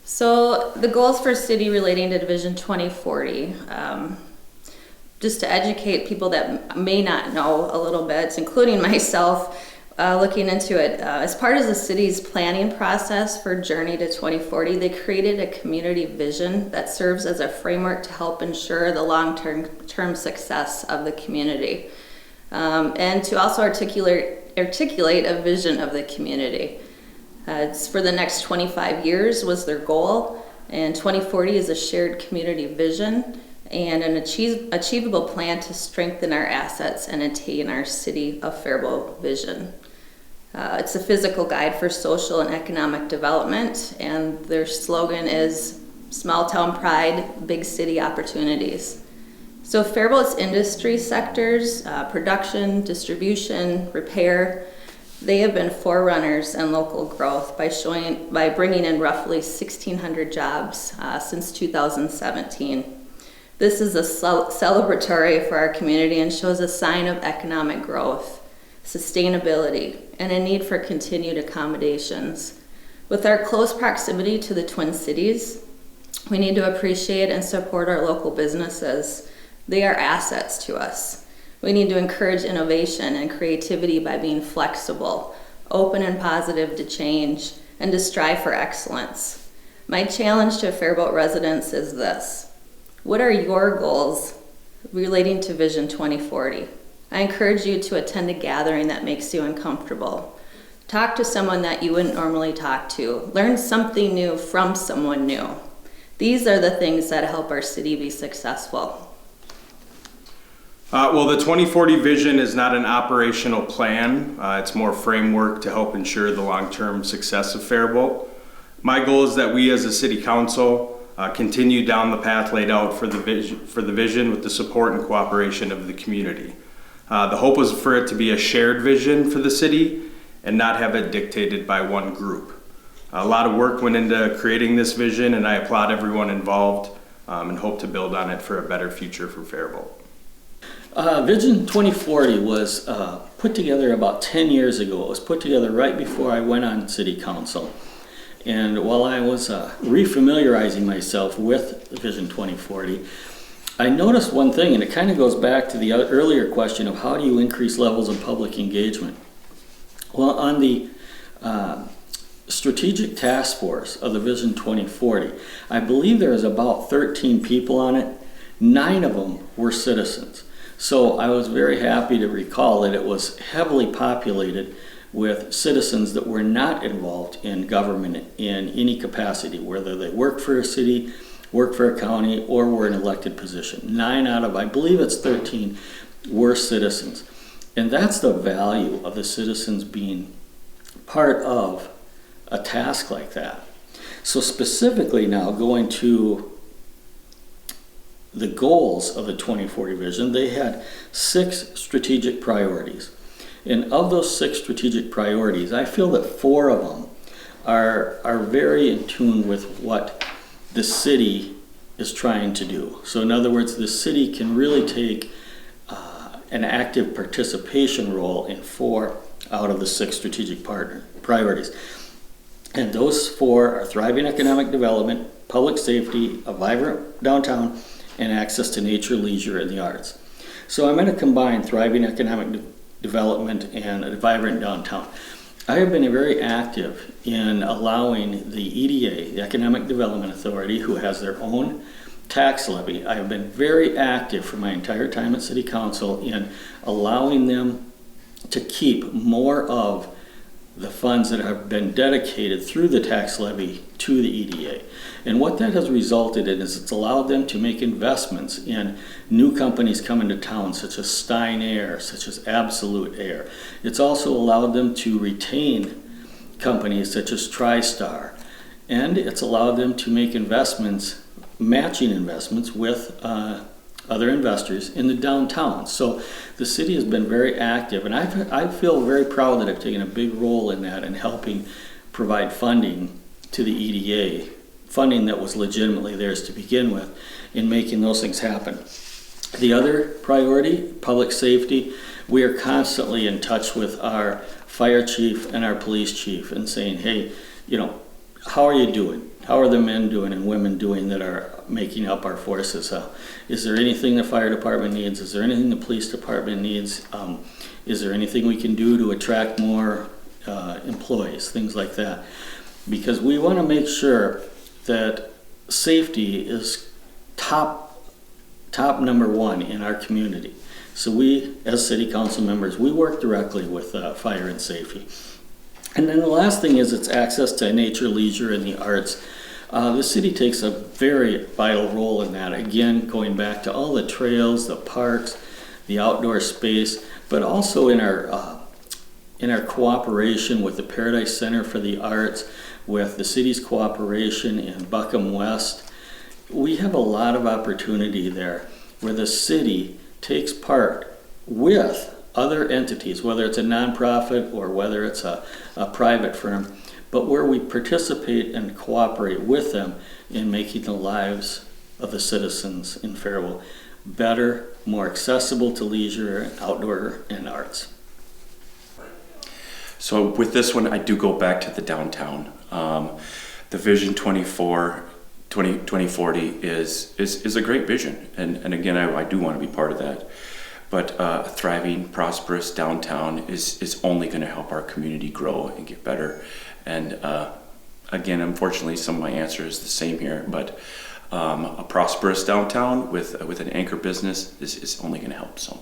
So the goals for city relating to Vision 2040, just to educate people that may not know a little bit, including myself, looking into it. As part of the city's planning process for Journey to 2040, they created a community vision that serves as a framework to help ensure the long-term success of the community, and to also articulate a vision of the community. It's for the next 25 years was their goal, and 2040 is a shared community vision and an achievable plan to strengthen our assets and attain our City of Faribault vision. It's a physical guide for social and economic development, and their slogan is small town pride, big city opportunities. So Faribault's industry sectors, production, distribution, repair, they have been forerunners in local growth by bringing in roughly 1,600 jobs since 2017. This is a celebratory for our community and shows a sign of economic growth, sustainability, and a need for continued accommodations. With our close proximity to the Twin Cities, we need to appreciate and support our local businesses. They are assets to us. We need to encourage innovation and creativity by being flexible, open and positive to change, and to strive for excellence. My challenge to Faribault residents is this: what are your goals relating to Vision 2040? I encourage you to attend a gathering that makes you uncomfortable. Talk to someone that you wouldn't normally talk to. Learn something new from someone new. These are the things that help our city be successful. Well, the 2040 vision is not an operational plan. It's more framework to help ensure the long-term success of Faribault. My goal is that we as a city council continue down the path laid out for the vision with the support and cooperation of the community. The hope was for it to be a shared vision for the city and not have it dictated by one group. A lot of work went into creating this vision, and I applaud everyone involved and hope to build on it for a better future for Faribault. Vision 2040 was put together about 10 years ago. It was put together right before I went on city council. And while I was refamiliarizing myself with Vision 2040, I noticed one thing, and it kind of goes back to the earlier question of how do you increase levels of public engagement. Well, on the strategic task force of the Vision 2040, I believe there was about 13 people on it. 9 of them were citizens. So I was very happy to recall that it was heavily populated with citizens that were not involved in government in any capacity, whether they worked for a city, worked for a county, or were in an elected position. 9 out of, I believe it's 13, were citizens. And that's the value of the citizens being part of a task like that. So specifically now going to the goals of the 2040 vision, they had 6 strategic priorities. And of those 6 strategic priorities, I feel that 4 of them are very in tune with what the city is trying to do. So in other words, the city can really take an active participation role in 4 out of the 6 strategic priorities. And those 4 are thriving economic development, public safety, a vibrant downtown, and access to nature, leisure, and the arts. So I'm going to combine thriving economic development and a vibrant downtown. I have been very active in allowing the EDA, the Economic Development Authority, who has their own tax levy. I have been very active for my entire time at City Council in allowing them to keep more of the funds that have been dedicated through the tax levy to the EDA. And what that has resulted in is it's allowed them to make investments in new companies coming to town, such as Stein Air, such as Absolute Air. It's also allowed them to retain companies such as TriStar. And it's allowed them to make investments, matching investments with other investors in the downtown. So the city has been very active, and I feel very proud that I've taken a big role in that and helping provide funding to the EDA, funding that was legitimately theirs to begin with, in making those things happen. The other priority, public safety, we are constantly in touch with our fire chief and our police chief and saying, hey, how are you doing? How are the men doing and women doing that are making up our forces? Is there anything the fire department needs? Is there anything the police department needs? Is there anything we can do to attract more employees? Things like that. Because we want to make sure that safety is top number one in our community. So we, as city council members, we work directly with fire and safety. And then the last thing is it's access to nature, leisure, and the arts. The city takes a very vital role in that. Again, going back to all the trails, the parks, the outdoor space, but also in our cooperation with the Paradise Center for the Arts, with the city's cooperation in Buckham West. We have a lot of opportunity there where the city takes part with other entities, whether it's a nonprofit or whether it's a private firm, but where we participate and cooperate with them in making the lives of the citizens in Faribault better, more accessible to leisure, outdoor, and arts. So with this one, I do go back to the downtown. The Vision 2040 is a great vision, and again, I do want to be part of that. But a thriving, prosperous downtown is only going to help our community grow and get better. And again, unfortunately, some of my answer is the same here, but a prosperous downtown with an anchor business is only going to help. So.